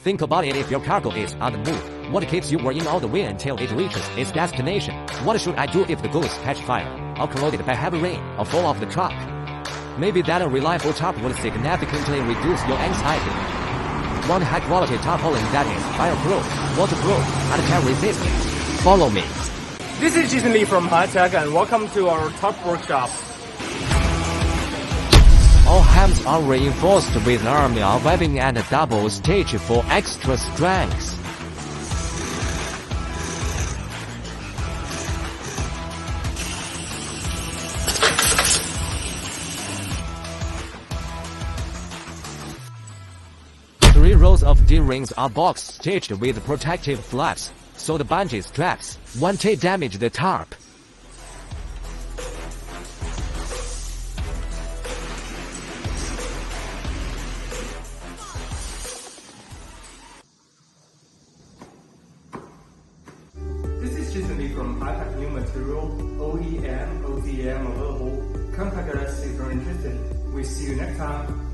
Think about it. If your cargo is on the move, what keeps you working all the way until it reaches its destination? What should I do if the goods catch fire, or corroded by heavy rain, or fall off the truck? Maybe that a reliable tarp would significantly reduce your anxiety. Want high-quality tarpaulin that is fireproof, waterproof, and tear-resistant? Follow me. This is Jason Lee from High Tech, and welcome to our tarp workshop. All hams are reinforced with an army of webbing and a double stitch for extra strength. Three rows of D-rings are box stitched with protective flaps, so the bungee straps won't damage the tarp. This is Jason Lee from High Tech New Material, OEM, ODM available. Contact us if you're interested. We'll see you next time.